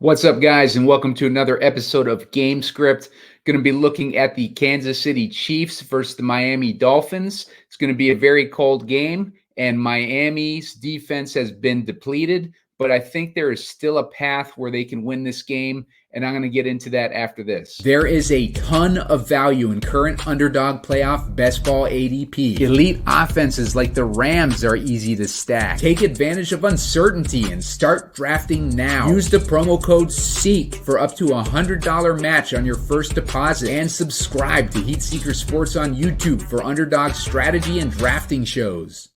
What's up, guys, and welcome to another episode of Gamescript. Going to be looking at the Kansas City Chiefs versus the Miami Dolphins. It's going to be a very cold game, and Miami's defense has been depleted, but I think there is still a path where they can win this game, and I'm going to get into that after this. There is a ton of value in current underdog playoff best ball ADP. Elite offenses like the Rams are easy to stack. Take advantage of uncertainty and start drafting now. Use the promo code SEEK for up to $100 match on your first deposit. And subscribe to Heat Seeker Sports on YouTube for underdog strategy and drafting shows.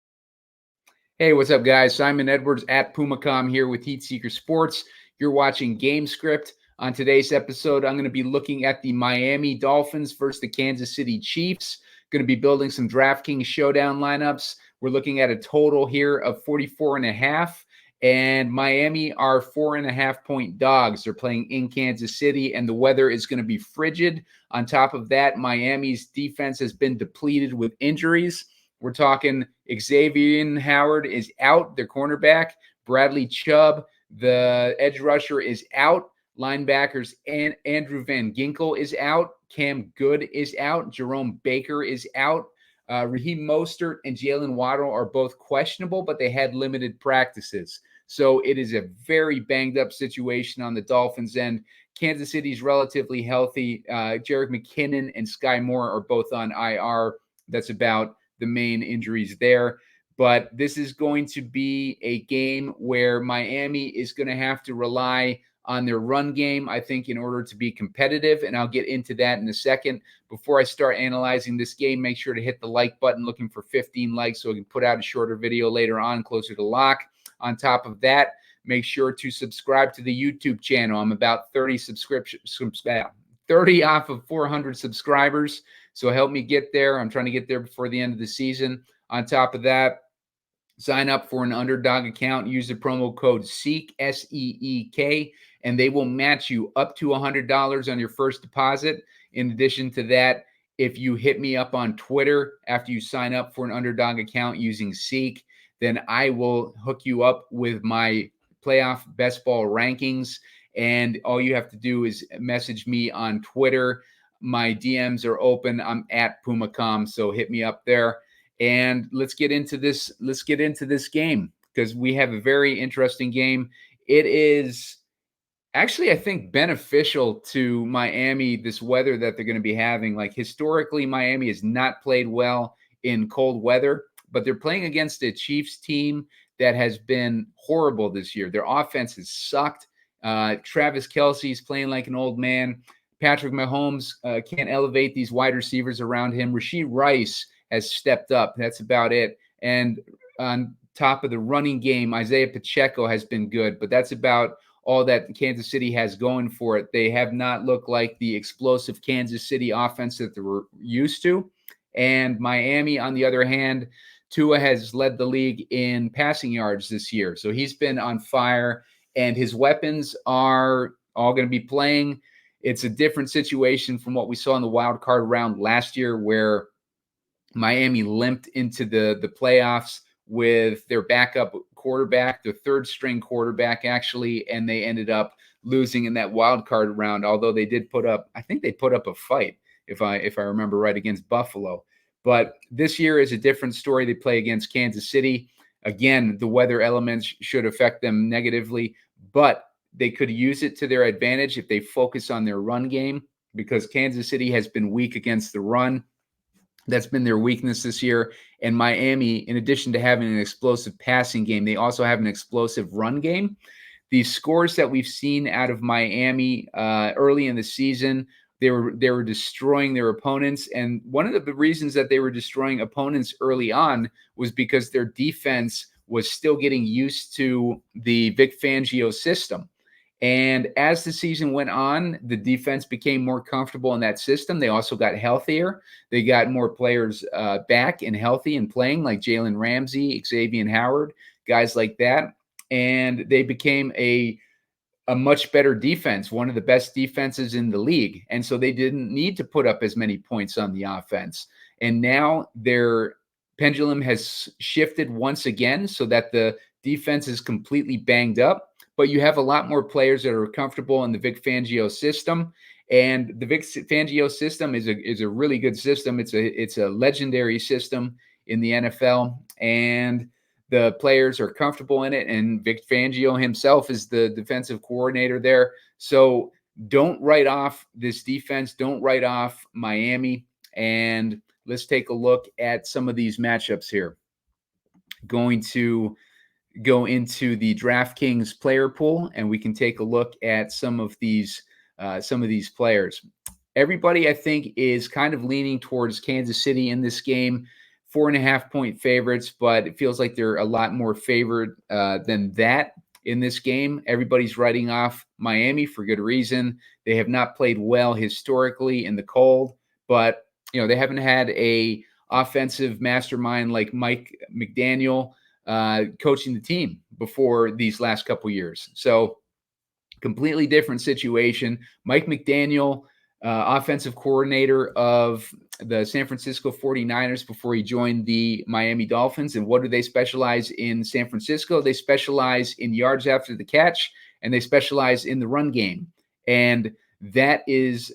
Hey, what's up, guys? Simon Edwards at Pumacom here with Heat Seeker Sports. You're watching Gamescript. On today's episode, I'm going to be looking at the Miami Dolphins versus the Kansas City Chiefs. Going to be building some DraftKings Showdown lineups. We're looking at a total here of 44.5, and Miami are 4.5-point dogs. They're playing in Kansas City, and the weather is going to be frigid. On top of that, Miami's defense has been depleted with injuries. We're talking Xavier Howard is out, their cornerback. Bradley Chubb, the edge rusher, is out. Linebackers and Andrew Van Ginkel is out. Cam Good is out. Jerome Baker is out. Raheem Mostert and Jaylen Waddle are both questionable, but they had limited practices. So it is a very banged up situation on the Dolphins end. Kansas City's relatively healthy. Jerick McKinnon and Sky Moore are both on IR. That's about the main injuries there. But this is going to be a game where Miami is going to have to rely on their run game, I think, in order to be competitive, and I'll get into that in a second. Before I start analyzing this game, make sure to hit the like button, looking for 15 likes so I can put out a shorter video later on, closer to lock. On top of that, make sure to subscribe to the YouTube channel. I'm about 30 off of 400 subscribers, so help me get there. I'm trying to get there before the end of the season. On top of that, sign up for an underdog account. Use the promo code SEEK, S-E-E-K, and they will match you up to $100 on your first deposit. In addition to that, if you hit me up on Twitter after you sign up for an underdog account using SEEK, then I will hook you up with my playoff best ball rankings. And all you have to do is message me on Twitter. My DMs are open. I'm at Pumacom, so hit me up there. And let's get into this. Let's get into this game because we have a very interesting game. It is actually, I think, beneficial to Miami, this weather that they're going to be having. Like, historically, Miami has not played well in cold weather, but they're playing against a Chiefs team that has been horrible this year. Their offense has sucked. Travis Kelce is playing like an old man. Patrick Mahomes can't elevate these wide receivers around him. Rashee Rice has stepped up. That's about it. And on top of the running game, Isiah Pacheco has been good, but that's about all that Kansas City has going for it. They have not looked like the explosive Kansas City offense that they were used to. And Miami, on the other hand, Tua has led the league in passing yards this year. So he's been on fire, and his weapons are all going to be playing. It's a different situation from what we saw in the wild card round last year, where Miami limped into the playoffs with their backup quarterback, their third-string quarterback, actually, and they ended up losing in that wild card round, although they did put up, I think they put up a fight, if I remember right, against Buffalo. But this year is a different story. They play against Kansas City. Again, the weather elements should affect them negatively, but they could use it to their advantage if they focus on their run game, because Kansas City has been weak against the run. That's been their weakness this year. And Miami, in addition to having an explosive passing game, they also have an explosive run game. The scores that we've seen out of Miami early in the season, they were destroying their opponents. And one of the reasons that they were destroying opponents early on was because their defense was still getting used to the Vic Fangio system. And as the season went on, the defense became more comfortable in that system. They also got healthier. They got more players back and healthy and playing, like Jalen Ramsey, Xavier Howard, guys like that. And they became a much better defense, one of the best defenses in the league. And so they didn't need to put up as many points on the offense. And now their pendulum has shifted once again so that the defense is completely banged up. but you have a lot more players that are comfortable in the Vic Fangio system. And the Vic Fangio system is a really good system. It's a legendary system in the NFL, and the players are comfortable in it. And Vic Fangio himself is the defensive coordinator there. So don't write off this defense. Don't write off Miami. And let's take a look at some of these matchups here. Going to go into the DraftKings player pool, and we can take a look at some of these players. Everybody, I think, is kind of leaning towards Kansas City in this game. 4.5-point favorites, but it feels like they're a lot more favored than that in this game. Everybody's writing off Miami for good reason. They have not played well historically in the cold, but they haven't had a offensive mastermind like Mike McDaniel coaching the team before these last couple years. So completely different situation. Mike McDaniel, offensive coordinator of the San Francisco 49ers before he joined the Miami Dolphins. And what do they specialize in San Francisco? They specialize in yards after the catch, and they specialize in the run game. And that is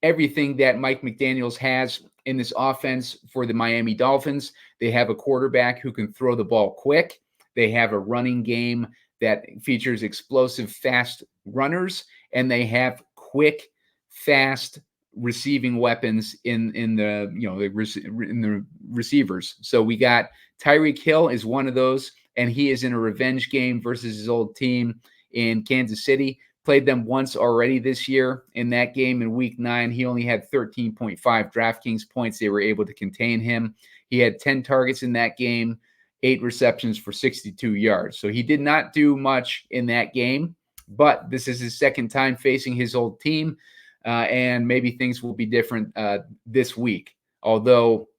everything that Mike McDaniels has in this offense for the Miami Dolphins. They have a quarterback who can throw the ball quick. They have a running game that features explosive, fast runners, and they have quick, fast receiving weapons in the receivers. So we got Tyreke Hill is one of those, and he is in a revenge game versus his old team in Kansas City. Played them once already this year. In that game in week 9, he only had 13.5 DraftKings points. They were able to contain him. He had 10 targets in that game, 8 receptions for 62 yards. So he did not do much in that game, but this is his second time facing his old team, and maybe things will be different this week. Although,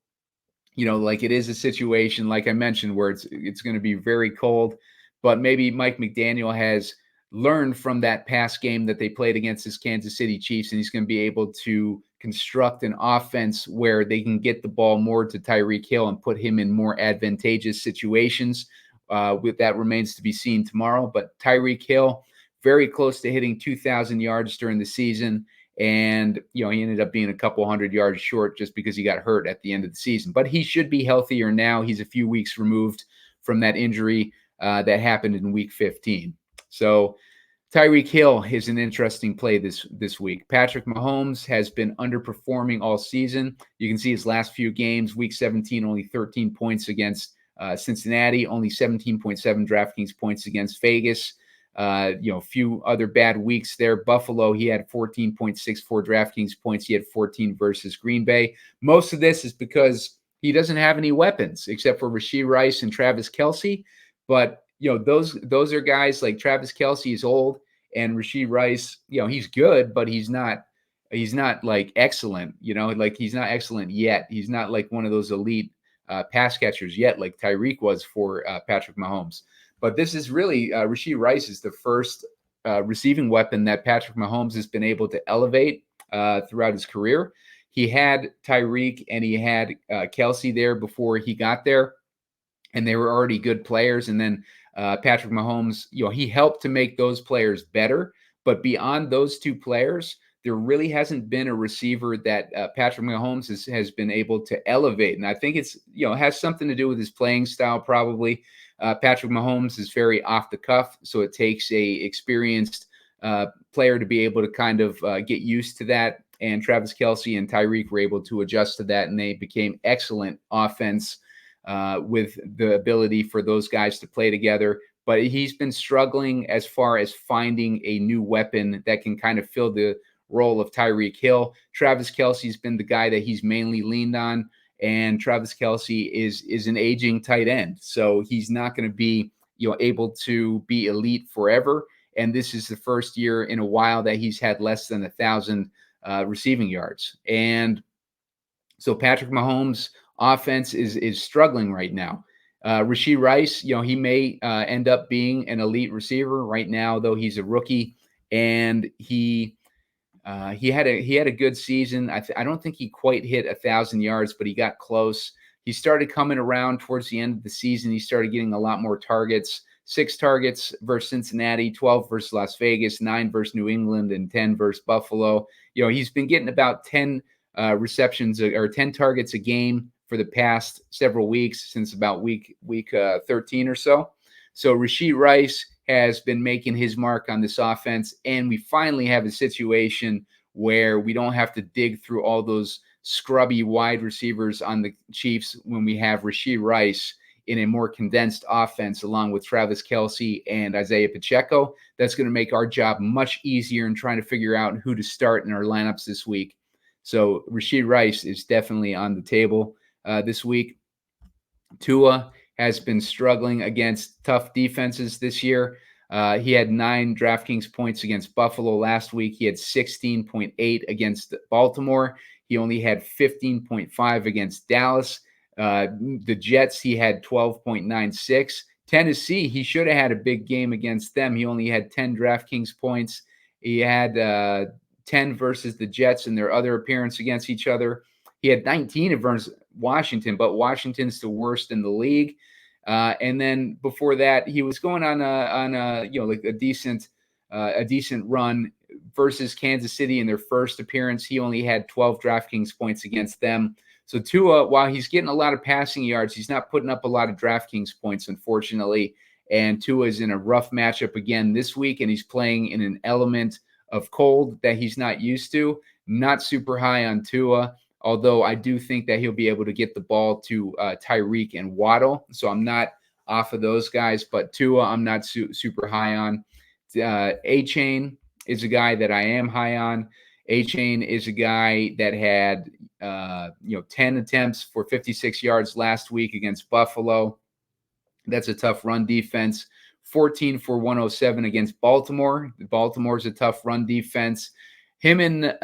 like it is a situation, like I mentioned, where it's going to be very cold, but maybe Mike McDaniel has learned from that past game that they played against his Kansas City Chiefs, and he's going to be able to construct an offense where they can get the ball more to Tyreke Hill and put him in more advantageous situations. With that remains to be seen tomorrow. But Tyreke Hill, very close to hitting 2,000 yards during the season. And, he ended up being a couple hundred yards short just because he got hurt at the end of the season. But he should be healthier now. He's a few weeks removed from that injury that happened in week 15. So Tyreke Hill is an interesting play this week. Patrick Mahomes has been underperforming all season. You can see his last few games. Week 17, only 13 points against Cincinnati, only 17.7 DraftKings points against Vegas. Few other bad weeks there. Buffalo, he had 14.64 DraftKings points. He had 14 versus Green Bay. Most of this is because he doesn't have any weapons except for Rashee Rice and Travis Kelce. But those are guys like Travis Kelce is old, and Rashee Rice, he's good, but he's not like excellent, like he's not excellent yet. He's not like one of those elite pass catchers yet, like Tyreke was for Patrick Mahomes. But this is really Rashee Rice is the first receiving weapon that Patrick Mahomes has been able to elevate throughout his career. He had Tyreke and he had Kelce there before he got there, and they were already good players. And then Patrick Mahomes, he helped to make those players better. But beyond those two players, there really hasn't been a receiver that Patrick Mahomes has been able to elevate. And I think it's, has something to do with his playing style probably. Patrick Mahomes is very off the cuff, so it takes a experienced player to be able to kind of get used to that. And Travis Kelce and Tyreke were able to adjust to that, and they became excellent offense with the ability for those guys to play together. But he's been struggling as far as finding a new weapon that can kind of fill the role of Tyreke Hill. Travis Kelce's been the guy that he's mainly leaned on, and Travis Kelce is an aging tight end, so he's not going to be able to be elite forever. And this is the first year in a while that he's had less than 1,000 receiving yards. And so Patrick Mahomes' offense is struggling right now. Rashee Rice, he may end up being an elite receiver right now, though he's a rookie, and he had a good season. I don't think he quite hit 1,000 yards, but he got close. He started coming around towards the end of the season. He started getting a lot more targets, 6 targets versus Cincinnati, 12 versus Las Vegas, 9 versus New England, and 10 versus Buffalo. He's been getting about 10 receptions or 10 targets a game for the past several weeks, since about week 13 or so. So Rashee Rice has been making his mark on this offense, and we finally have a situation where we don't have to dig through all those scrubby wide receivers on the Chiefs when we have Rashee Rice in a more condensed offense along with Travis Kelce and Isiah Pacheco. That's going to make our job much easier in trying to figure out who to start in our lineups this week. So Rashee Rice is definitely on the table this week. Tua has been struggling against tough defenses this year. He had 9 DraftKings points against Buffalo last week. He had 16.8 against Baltimore. He only had 15.5 against Dallas. The Jets, he had 12.96. Tennessee, he should have had a big game against them. He only had 10 DraftKings points. He had 10 versus the Jets in their other appearance against each other. He had 19 versus Washington, but Washington's the worst in the league. And then before that, he was going on a decent run versus Kansas City in their first appearance. He only had 12 DraftKings points against them. So Tua, while he's getting a lot of passing yards, he's not putting up a lot of DraftKings points, unfortunately. And Tua is in a rough matchup again this week, and he's playing in an element of cold that he's not used to. Not super high on Tua, although I do think that he'll be able to get the ball to Tyreke and Waddle. So I'm not off of those guys, but Tua I'm not super high on. Achane is a guy that I am high on. Achane is a guy that had 10 attempts for 56 yards last week against Buffalo. That's a tough run defense. 14 for 107 against Baltimore. Baltimore's a tough run defense. Him and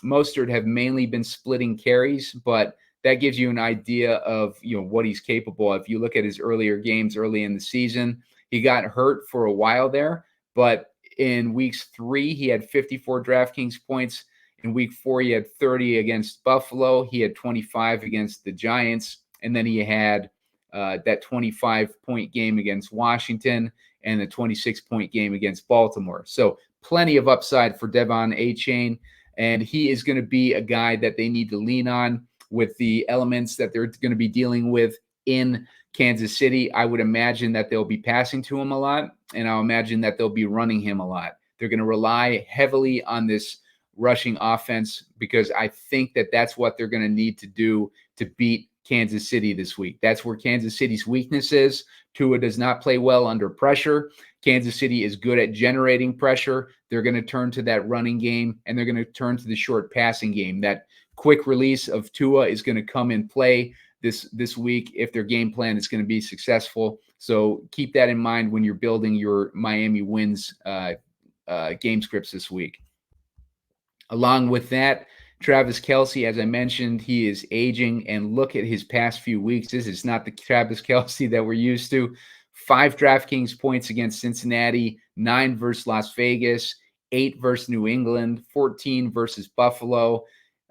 Mostert have mainly been splitting carries, but that gives you an idea of what he's capable of. If you look at his earlier games early in the season, he got hurt for a while there, but in weeks 3, he had 54 DraftKings points. In week 4, he had 30 against Buffalo. He had 25 against the Giants. And then he had that 25-point game against Washington and the 26-point game against Baltimore. So plenty of upside for Devon Achane. And he is going to be a guy that they need to lean on with the elements that they're going to be dealing with in Kansas City. I would imagine that they'll be passing to him a lot, and I'll imagine that they'll be running him a lot. They're going to rely heavily on this rushing offense because I think that that's what they're going to need to do to beat Kansas City this week. That's where Kansas City's weakness is. Tua does not play well under pressure. Kansas City is good at generating pressure. They're going to turn to that running game, and they're going to turn to the short passing game. That quick release of Tua is going to come in play this week if their game plan is going to be successful. So keep that in mind when you're building your Miami wins game scripts this week. Along with that, Travis Kelce, as I mentioned, he is aging, and look at his past few weeks. This is not the Travis Kelce that we're used to. 5 DraftKings points against Cincinnati, 9 versus Las Vegas, 8 versus New England, 14 versus Buffalo.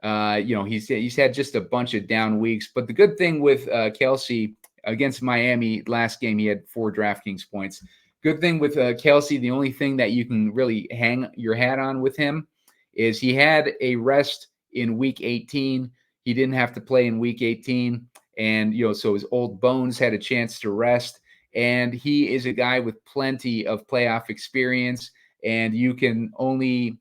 He's had just a bunch of down weeks. But the good thing with Kelce against Miami last game, he had 4 DraftKings points. Good thing with Kelce, the only thing that you can really hang your hat on with him is he had a rest in week 18. He didn't have to play in week 18. And, so his old bones had a chance to rest. And he is a guy with plenty of playoff experience. And you can only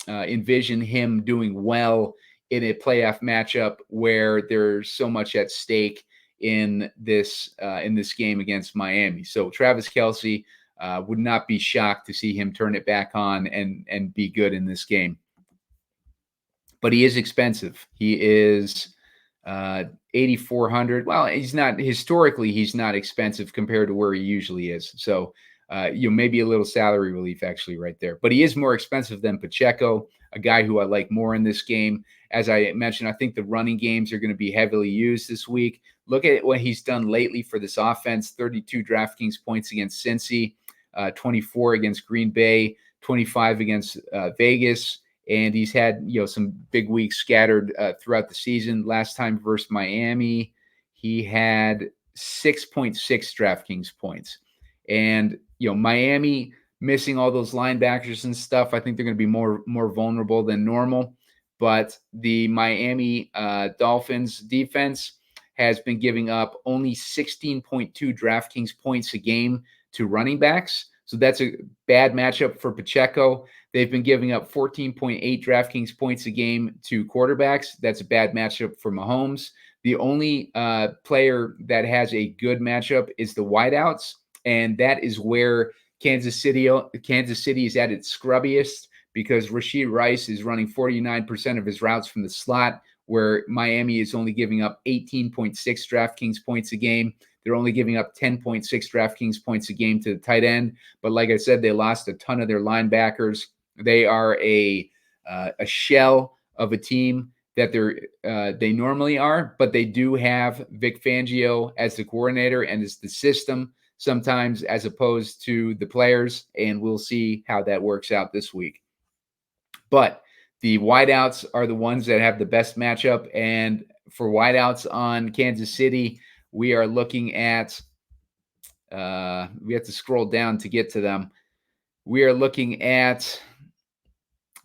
envision him doing well in a playoff matchup where there's so much at stake in this game against Miami. So Travis Kelce would not be shocked to see him turn it back on and be good in this game. But he is expensive. He is $8,400. Well, he's not expensive compared to where he usually is. So maybe a little salary relief actually right there. But he is more expensive than Pacheco, a guy who I like more in this game. As I mentioned, I think the running games are going to be heavily used this week. Look at what he's done lately for this offense. 32 DraftKings points against Cincy, 24 against Green Bay, 25 against Vegas. And he's had, some big weeks scattered throughout the season. Last time versus Miami, he had 6.6 DraftKings points. And, Miami missing all those linebackers and stuff, I think they're going to be more vulnerable than normal. But the Miami Dolphins defense has been giving up only 16.2 DraftKings points a game to running backs. So that's a bad matchup for Pacheco. They've been giving up 14.8 DraftKings points a game to quarterbacks. That's a bad matchup for Mahomes. The only player that has a good matchup is the wideouts, and that is where Kansas City is at its scrubbiest, because Rashee Rice is running 49% of his routes from the slot, where Miami is only giving up 18.6 DraftKings points a game. They're only giving up 10.6 DraftKings points a game to the tight end. But like I said, they lost a ton of their linebackers. They are a shell of a team that they normally are, but they do have Vic Fangio as the coordinator, and it's the system sometimes as opposed to the players, and we'll see how that works out this week. But the wideouts are the ones that have the best matchup, and for wideouts on Kansas City, we are looking at we have to scroll down to get to them. We are looking at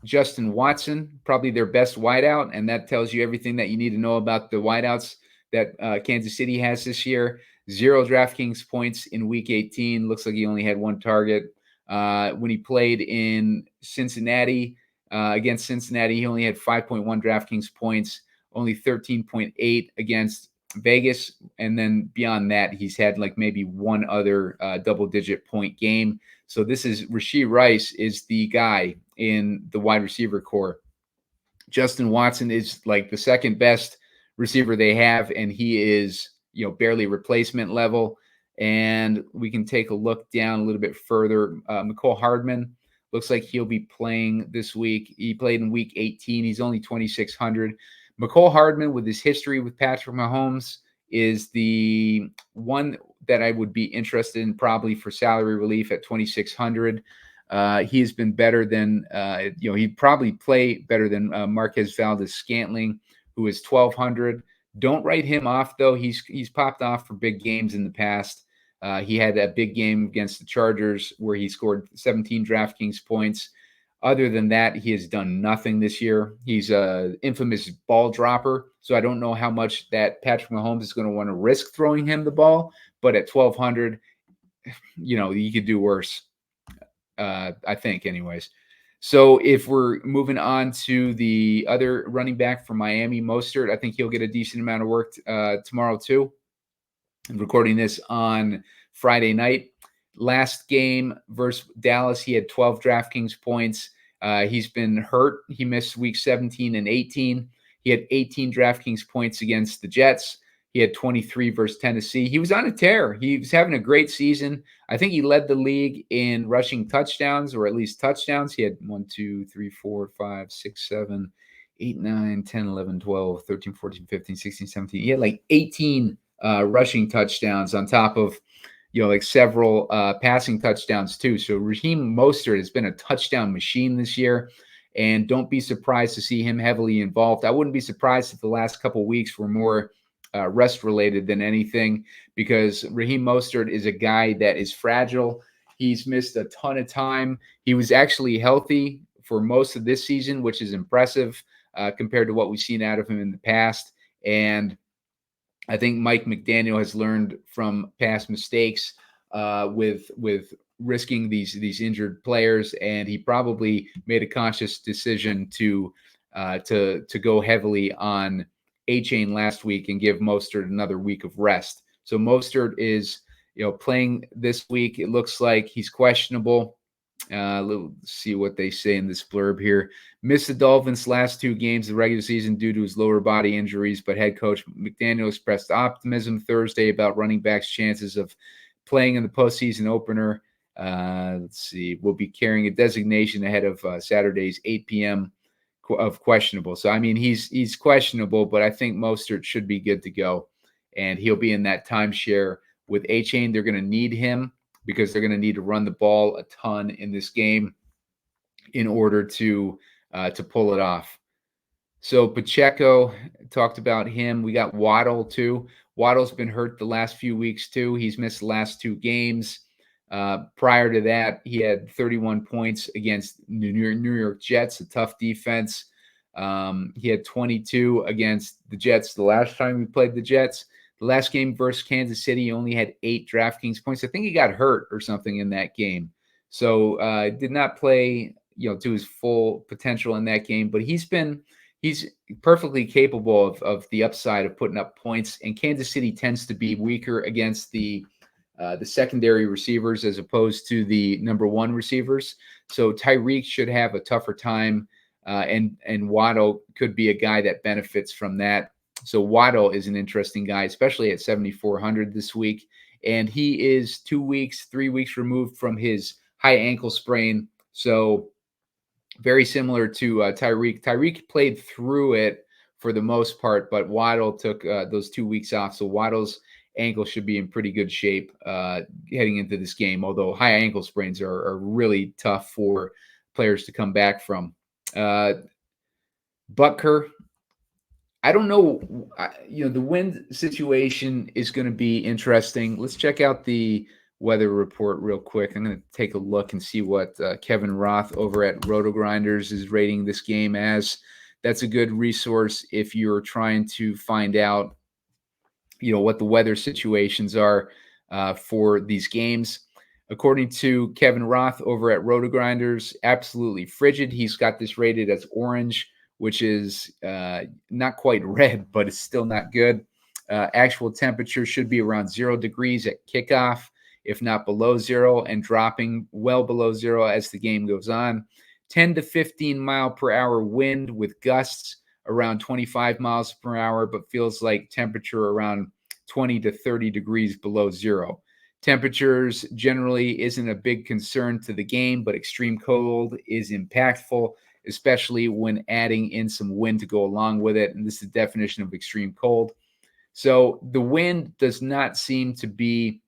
Justin Watson, probably their best wideout, and that tells you everything that you need to know about the wideouts that Kansas City has this year. 0 DraftKings points in Week 18. Looks like he only had 1 target. When he played in Cincinnati, against Cincinnati, he only had 5.1 DraftKings points, only 13.8 against Vegas, and then beyond that, he's had like maybe one other double-digit point game. So this is Rashee Rice is the guy in the wide receiver core. Justin Watson is like the second best receiver they have, and he is barely replacement level. And we can take a look down a little bit further. Mecole Hardman looks like he'll be playing this week. He played in Week 18. He's only 2,600. Mecole Hardman, with his history with Patrick Mahomes, is the one that I would be interested in probably for salary relief at 2,600. He's been better than, he'd probably play better than Marquez Valdes-Scantling, who is 1,200. Don't write him off, though. He's popped off for big games in the past. He had a big game against the Chargers where he scored 17 DraftKings points. Other than that, he has done nothing this year. He's an infamous ball dropper, so I don't know how much that Patrick Mahomes is going to want to risk throwing him the ball, but at 1,200, you could do worse, I think anyways. So if we're moving on to the other running back from Miami, Mostert, I think he'll get a decent amount of work tomorrow too. I'm recording this on Friday night. Last game versus Dallas, he had 12 DraftKings points. He's been hurt. He missed Week 17 and 18. He had 18 DraftKings points against the Jets. He had 23 versus Tennessee. He was on a tear. He was having a great season. I think he led the league in rushing touchdowns, or at least touchdowns. He had 1, 2, 3, 4, 5, 6, 7, 8, 9, 10, 11, 12, 13, 14, 15, 16, 17. He had like 18 rushing touchdowns on top of like several passing touchdowns too. So Raheem Mostert has been a touchdown machine this year, and don't be surprised to see him heavily involved. I wouldn't be surprised if the last couple of weeks were more rest related than anything, because Raheem Mostert is a guy that is fragile. He's missed a ton of time. He was actually healthy for most of this season, which is impressive compared to what we've seen out of him in the past. And I think Mike McDaniel has learned from past mistakes with risking these injured players, and he probably made a conscious decision to go heavily on Achane last week and give Mostert another week of rest. So Mostert is playing this week. It looks like he's questionable. Let's see what they say in this blurb here. Missed the Dolphins' last 2 games of the regular season due to his lower body injuries, but head coach McDaniel expressed optimism Thursday about running backs' chances of playing in the postseason opener. Let's see. Will be carrying a designation ahead of Saturday's 8 p.m. of questionable. So, I mean, he's questionable, but I think Mostert should be good to go, and he'll be in that timeshare with Achane. They're going to need him, because they're going to need to run the ball a ton in this game in order to pull it off. So Pacheco, talked about him. We got Waddle too. Waddle's been hurt the last few weeks too. He's missed the last 2 games. Prior to that, he had 31 points against New York Jets, a tough defense. He had 22 against the Jets the last time we played the Jets. The last game versus Kansas City, he only had 8 DraftKings points. I think he got hurt or something in that game. So did not play, to his full potential in that game. But he's perfectly capable of the upside of putting up points. And Kansas City tends to be weaker against the secondary receivers as opposed to the number one receivers. So Tyreke should have a tougher time, and Waddle could be a guy that benefits from that. So Waddle is an interesting guy, especially at 7,400 this week. And he is 3 weeks removed from his high ankle sprain. So very similar to Tyreke. Tyreke played through it for the most part, but Waddle took those 2 weeks off. So Waddle's ankle should be in pretty good shape heading into this game, although high ankle sprains are really tough for players to come back from. Butker, I don't know. The wind situation is going to be interesting. Let's check out the weather report real quick. I'm going to take a look and see what Kevin Roth over at RotoGrinders is rating this game as. That's a good resource if you're trying to find out, what the weather situations are for these games. According to Kevin Roth over at RotoGrinders, absolutely frigid. He's got this rated as orange, which is not quite red, but it's still not good. Actual temperature should be around 0 degrees at kickoff, if not below 0, and dropping well below 0 as the game goes on. 10 to 15 mile per hour wind with gusts around 25 miles per hour, but feels like temperature around 20 to 30 degrees below 0. Temperatures generally isn't a big concern to the game, but extreme cold is impactful, especially when adding in some wind to go along with it. And this is the definition of extreme cold. So the wind does not seem to be,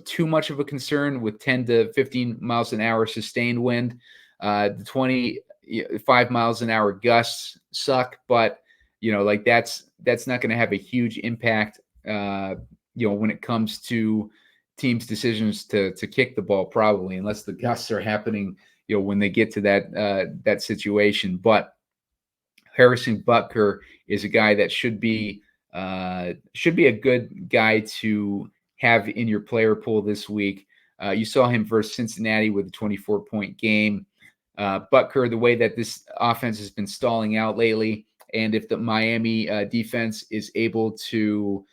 too much of a concern with 10 to 15 miles an hour sustained wind. The 25 miles an hour gusts suck, but that's not going to have a huge impact, when it comes to teams' decisions to kick the ball, probably, unless the gusts are happening, when they get to that situation. But Harrison Butker is a guy that should be a good guy to have in your player pool this week. You saw him versus Cincinnati with a 24-point game. Butker, the way that this offense has been stalling out lately, and if the Miami defense is able to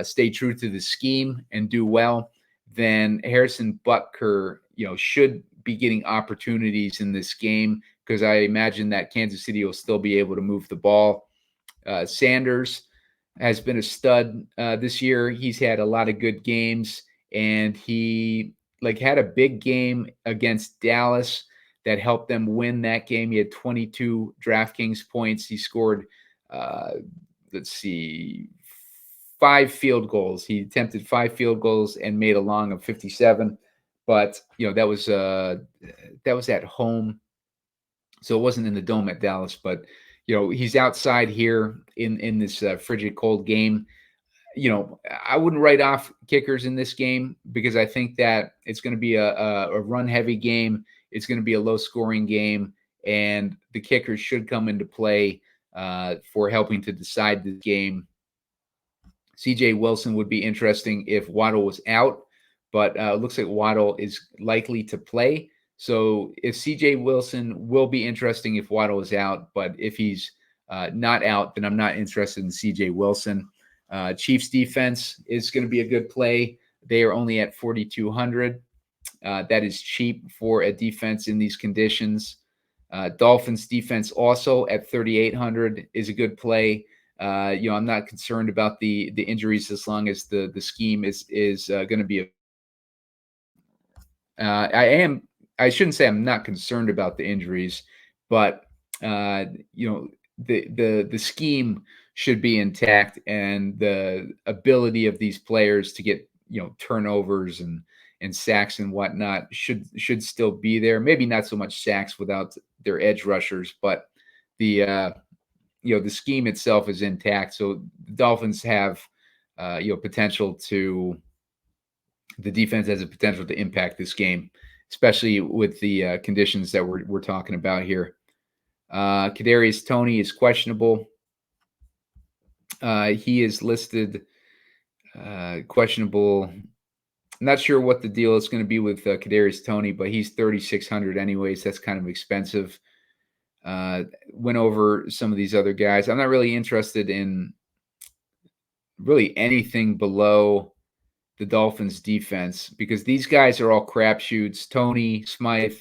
stay true to the scheme and do well, then Harrison Butker, should be getting opportunities in this game, because I imagine that Kansas City will still be able to move the ball. Sanders has been a stud this year. He's had a lot of good games, and he had a big game against Dallas that helped them win that game. He had 22 DraftKings points. He scored, 5 field goals. He attempted 5 field goals and made a long of 57. But that was at home, so it wasn't in the dome at Dallas. But he's outside here in this frigid cold game. I wouldn't write off kickers in this game, because I think that it's going to be a run heavy game. It's going to be a low scoring game, and the kickers should come into play for helping to decide the game. CJ Wilson would be interesting if Waddle was out, but it looks like Waddle is likely to play. So if CJ Wilson will be interesting if Waddle is out, but if he's not out, then I'm not interested in CJ Wilson. Chiefs defense is going to be a good play. They are only at 4,200. That is cheap for a defense in these conditions. Dolphins defense also at 3,800 is a good play. I'm not concerned about the injuries as long as the scheme is going to be. I shouldn't say I'm not concerned about the injuries, but the scheme should be intact, and the ability of these players to get turnovers and sacks and whatnot should still be there. Maybe not so much sacks without their edge rushers, but the scheme itself is intact. So the Dolphins have potential to the defense has a potential to impact this game, especially with the conditions that we're talking about here. Kadarius Toney is questionable. He is listed questionable. I'm not sure what the deal is going to be with Kadarius Toney, but he's 3,600 anyways. That's kind of expensive. Went over some of these other guys. I'm not really interested in really anything below the Dolphins defense because these guys are all crapshoots. Toney, Smythe,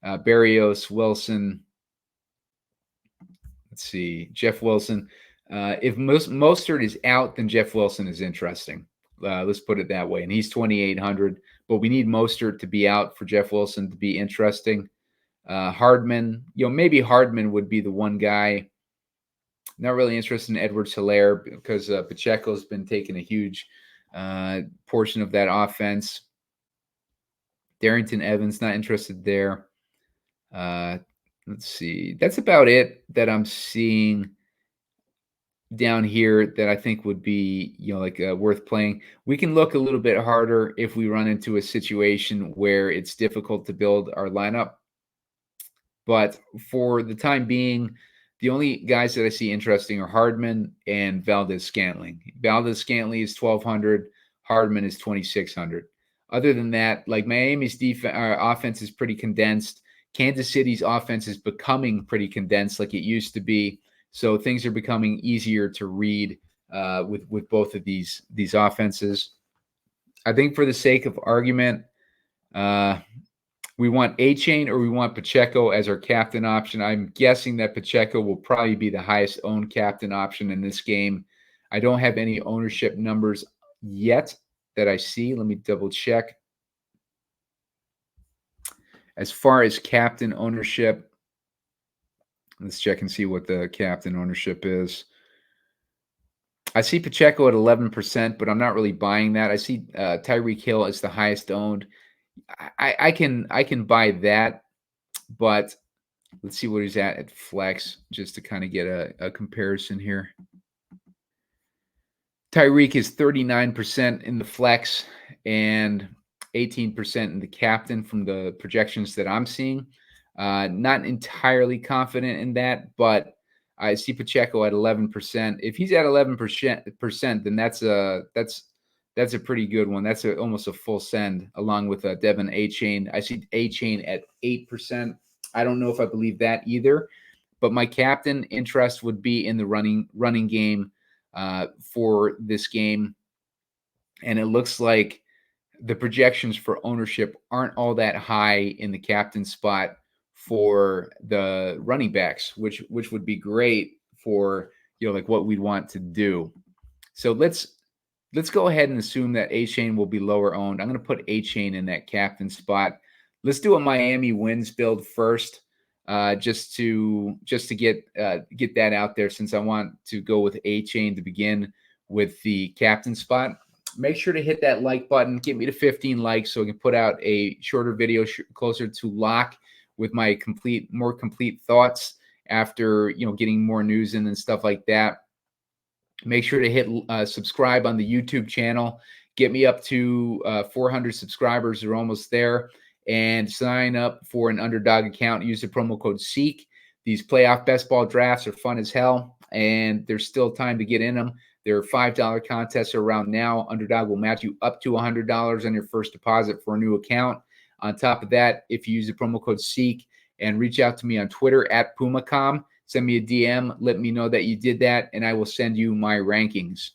Berrios, Wilson. Let's see, Jeff Wilson. If Mostert is out, then Jeff Wilson is interesting. Let's put it that way. And he's 2,800, but we need Mostert to be out for Jeff Wilson to be interesting. Hardman, maybe Hardman would be the one guy. Not really interested in Edwards-Helaire because Pacheco's been taking a huge portion of that offense. Darrington Evans, not interested there. Let's see. That's about it that I'm seeing down here that I think would be, worth playing. We can look a little bit harder if we run into a situation where it's difficult to build our lineup. But for the time being, the only guys that I see interesting are Hardman and Valdez-Scantling. Valdez-Scantling is 1,200. Hardman is 2,600. Other than that, like Miami's offense is pretty condensed. Kansas City's offense is becoming pretty condensed like it used to be. So things are becoming easier to read with both of these offenses. I think for the sake of argument, we want Achane or we want Pacheco as our captain option. I'm guessing that Pacheco will probably be the highest owned captain option in this game. I don't have any ownership numbers yet that I see. Let me double check. As far as captain ownership, let's check and see what the captain ownership is. I see Pacheco at 11%, but I'm not really buying that. I see Tyreke Hill as the highest owned. I can buy that, but let's see what he's at flex just to kind of get a comparison here. Tyreke is 39% in the flex and 18% in the captain from the projections that I'm seeing. Not entirely confident in that, but I see Pacheco at 11%. If he's at 11%, then that's a pretty good one. That's almost a full send along with Devin Achane. I see Achane at 8%. I don't know if I believe that either, but my captain interest would be in the running game for this game. And it looks like the projections for ownership aren't all that high in the captain spot for the running backs, which would be great for, like what we'd want to do. So let's go ahead and assume that Achane will be lower owned. I'm going to put Achane in that captain spot. Let's do a Miami wins build first, just to get that out there, since I want to go with Achane to begin with the captain spot. Make sure to hit that like button. Get me to 15 likes so I can put out a shorter video closer to lock with my more complete thoughts after getting more news in and stuff like that. Make sure to hit subscribe on the YouTube channel. Get me up to 400 subscribers. We're almost there. And sign up for an underdog account. Use the promo code SEEK. These playoff best ball drafts are fun as hell, and there's still time to get in them. There are $5 contests around now. Underdog will match you up to $100 on your first deposit for a new account. On top of that, if you use the promo code SEEK and reach out to me on Twitter at Pumacom, send me a DM, let me know that you did that, and I will send you my rankings.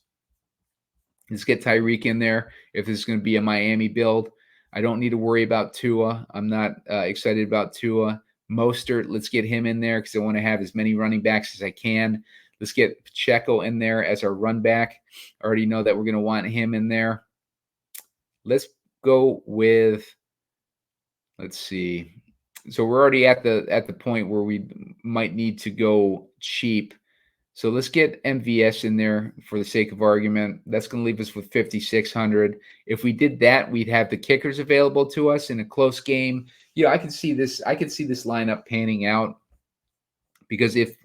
Let's get Tyreke in there if this is going to be a Miami build. I don't need to worry about Tua. I'm not excited about Tua. Mostert, let's get him in there because I want to have as many running backs as I can. Let's get Pacheco in there as our run back. I already know that we're going to want him in there. Let's go with, let's see. So we're already at the point where we might need to go cheap. So let's get MVS in there for the sake of argument. That's going to leave us with 5,600. If we did that, we'd have the kickers available to us in a close game. I can see this lineup panning out, because if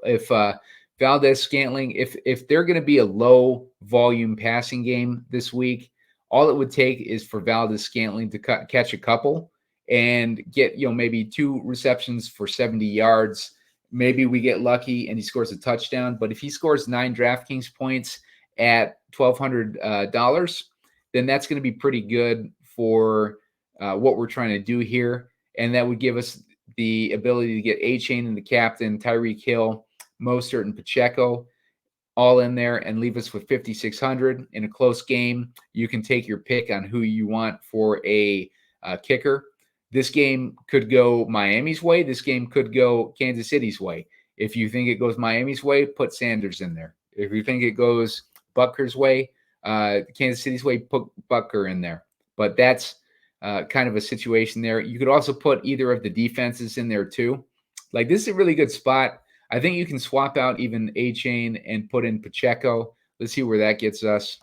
Valdez-Scantling, if they're going to be a low volume passing game this week, all it would take is for Valdes-Scantling to catch a couple and get, maybe 2 receptions for 70 yards. Maybe we get lucky and he scores a touchdown. But if he scores 9 DraftKings points at $1,200, then that's going to be pretty good for what we're trying to do here. And that would give us the ability to get Achane and the captain, Tyreke Hill, Mostert, and Pacheco all in there and leave us with 5,600 in a close game. You can take your pick on who you want for a kicker. This game could go Miami's way. This game could go Kansas City's way. If you think it goes Miami's way, put Sanders in there. If you think it goes Butker's way, Kansas City's way, put Butker in there. But that's kind of a situation there. You could also put either of the defenses in there too. Like, this is a really good spot. I think you can swap out even Achane and put in Pacheco. Let's see where that gets us.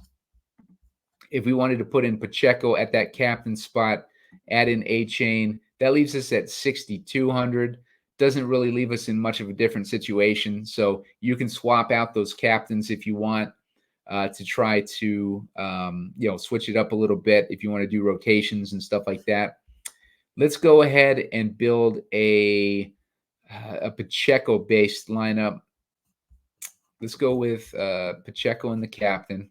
If we wanted to put in Pacheco at that captain spot, add in Achane, that leaves us at 6,200. Doesn't really leave us in much of a different situation. So you can swap out those captains if you want to try to switch it up a little bit if you want to do rotations and stuff like that. Let's go ahead and build a Pacheco-based lineup. Let's go with Pacheco and the captain.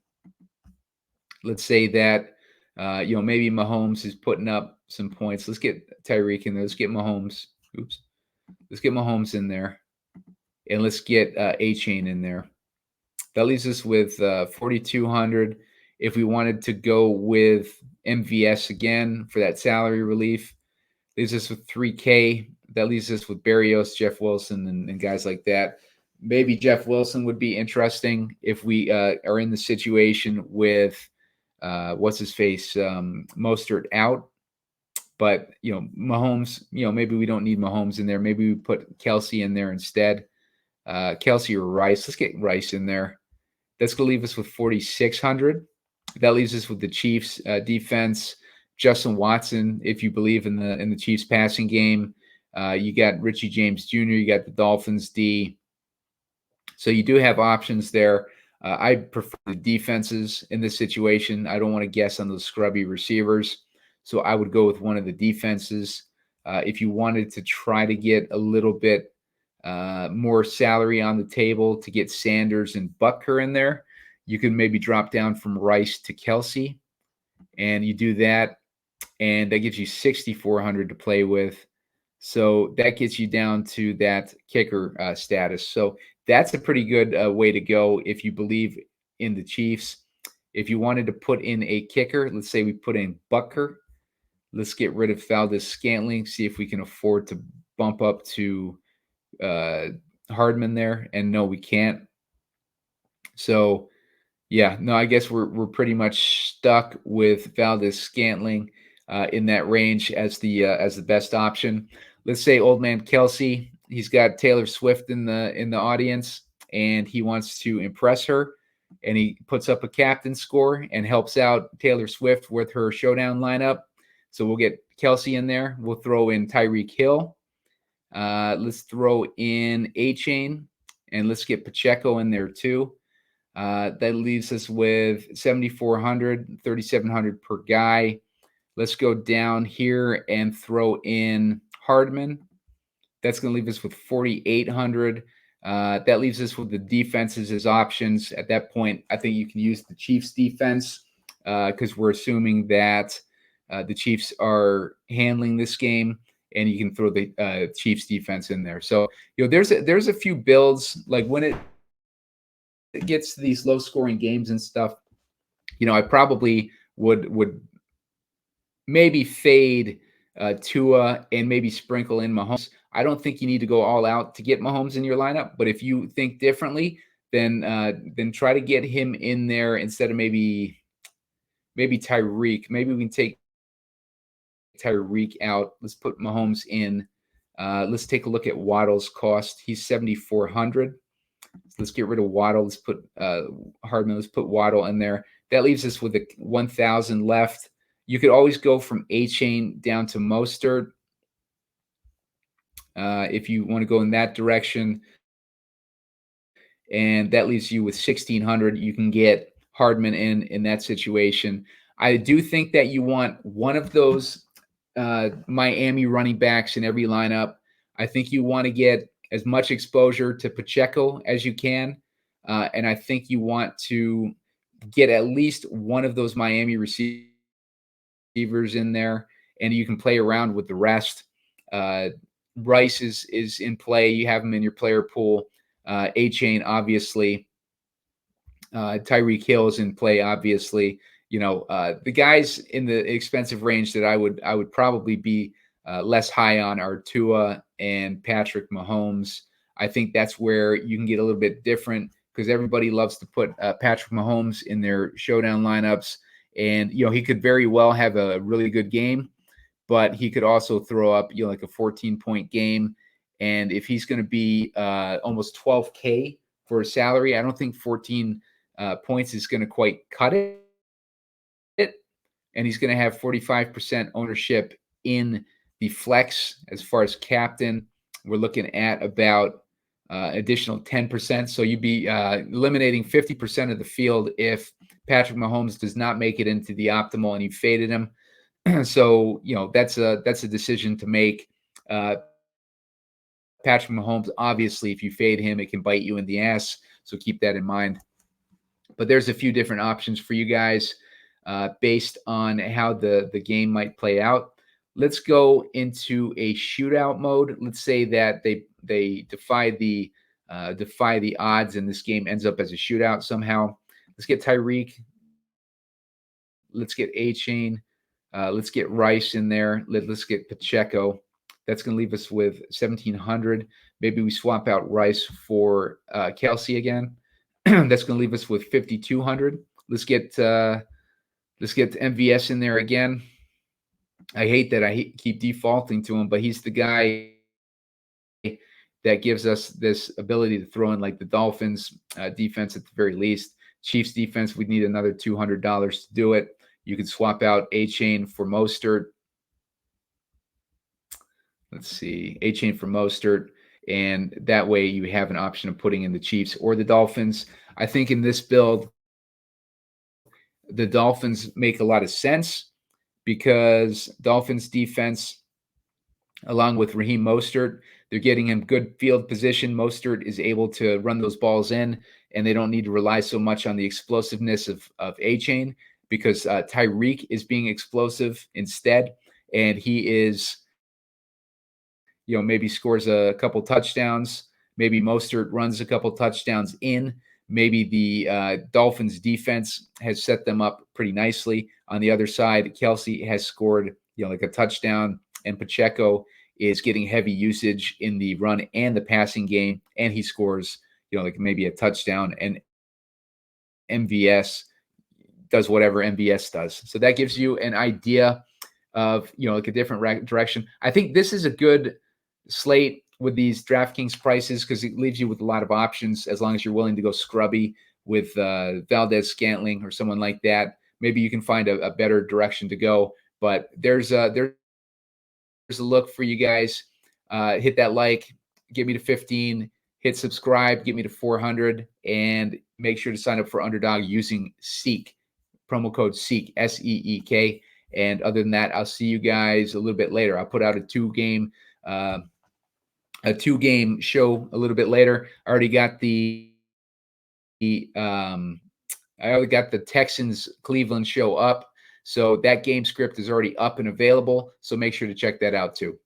Let's say that maybe Mahomes is putting up some points. Let's get Tyreke in there. Let's get Mahomes. Oops. Let's get Mahomes in there. And let's get Achane in there. That leaves us with 4,200. If we wanted to go with MVS again for that salary relief, leaves us with 3K. That leaves us with Berrios, Jeff Wilson, and guys like that. Maybe Jeff Wilson would be interesting if we are in the situation with what's-his-face, Mostert out. But, Mahomes, maybe we don't need Mahomes in there. Maybe we put Kelce in there instead. Kelce or Rice. Let's get Rice in there. That's going to leave us with 4,600. That leaves us with the Chiefs defense. Justin Watson, if you believe in the Chiefs passing game. You got Richie James Jr., you got the Dolphins D. So you do have options there. I prefer the defenses in this situation. I don't want to guess on those scrubby receivers. So I would go with one of the defenses. If you wanted to try to get a little bit more salary on the table to get Sanders and Butker in there, you can maybe drop down from Rice to Kelce. And you do that, and that gives you 6,400 to play with. So that gets you down to that kicker status. So that's a pretty good way to go if you believe in the Chiefs. If you wanted to put in a kicker, let's say we put in Butker. Let's get rid of Valdes-Scantling, see if we can afford to bump up to Hardman there. And no, we can't. So, yeah, no, I guess we're pretty much stuck with Valdes-Scantling in that range as the best option. Let's say old man Kelce, he's got Taylor Swift in the audience, and he wants to impress her, and he puts up a captain score and helps out Taylor Swift with her showdown lineup. So we'll get Kelce in there. We'll throw in Tyreke Hill. Let's throw in Achane, and let's get Pacheco in there too. That leaves us with 7,400, 3,700 per guy. Let's go down here and throw in Hardman. That's going to leave us with 4,800. That leaves us with the defenses as options. At that point, I think you can use the Chiefs defense because we're assuming that the Chiefs are handling this game, and you can throw the Chiefs defense in there. So, there's a few builds, like when it gets to these low scoring games and stuff, I probably would maybe fade Tua and maybe sprinkle in Mahomes. I don't think you need to go all out to get Mahomes in your lineup, but if you think differently, then try to get him in there instead of maybe Tyreke. Maybe we can take Tyreke out. Let's put Mahomes in. Let's take a look at Waddle's cost. He's 7,400. So let's get rid of Waddle. Let's put Hardman. Let's put Waddle in there. That leaves us with 1,000 left. You could always go from Achane down to Mostert if you want to go in that direction. And that leaves you with 1,600. You can get Hardman in that situation. I do think that you want one of those Miami running backs in every lineup. I think you want to get as much exposure to Pacheco as you can. And I think you want to get at least one of those Miami receivers in there, and you can play around with the rest. Rice is in play. You have him in your player pool. Achane, obviously. Tyreke Hill is in play, obviously. The guys in the expensive range that I would probably be less high on are Tua and Patrick Mahomes. I think that's where you can get a little bit different because everybody loves to put Patrick Mahomes in their showdown lineups. And, he could very well have a really good game, but he could also throw up, like a 14-point game. And if he's going to be almost 12K for a salary, I don't think 14 points is going to quite cut it. And he's going to have 45% ownership in the flex as far as captain. We're looking at about additional 10%. So you'd be eliminating 50% of the field if Patrick Mahomes does not make it into the optimal and you faded him. So, that's a decision to make. Patrick Mahomes, obviously, if you fade him, it can bite you in the ass. So keep that in mind. But there's a few different options for you guys based on how the game might play out. Let's go into a shootout mode. Let's say that they defy the odds and this game ends up as a shootout somehow. Let's get Tyreke. Let's get Achane. Let's get Rice in there. Let's get Pacheco. That's going to leave us with 1,700. Maybe we swap out Rice for Kelce again. That's going to leave us with 5,200. Let's get MVS in there again. I hate that I keep defaulting to him, but he's the guy that gives us this ability to throw in like the Dolphins defense at the very least. Chiefs defense, we'd need another $200 to do it. You could swap out Achane for Mostert. Let's see, Achane for Mostert. And that way you have an option of putting in the Chiefs or the Dolphins. I think in this build, the Dolphins make a lot of sense because Dolphins defense, along with Raheem Mostert, they're getting him good field position. Mostert is able to run those balls in, and they don't need to rely so much on the explosiveness of Achane because Tyreke is being explosive instead, and he is, maybe scores a couple touchdowns. Maybe Mostert runs a couple touchdowns in. Maybe the Dolphins defense has set them up pretty nicely. On the other side, Kelce has scored, like a touchdown, and Pacheco is getting heavy usage in the run and the passing game, and he scores, like maybe a touchdown, and MVS does whatever MVS does. So that gives you an idea of, like a different direction. I think this is a good slate with these DraftKings prices because it leaves you with a lot of options as long as you're willing to go scrubby with Valdez-Scantling or someone like that. Maybe you can find a better direction to go. But there's a look for you guys. Hit that like, get me to 15, hit subscribe, get me to 400, and make sure to sign up for Underdog using SEEK, promo code SEEK, SEEK. And other than that, I'll see you guys a little bit later. I'll put out a two-game show a little bit later. I already got the Texans Cleveland show up. So that game script is already up and available. So make sure to check that out too.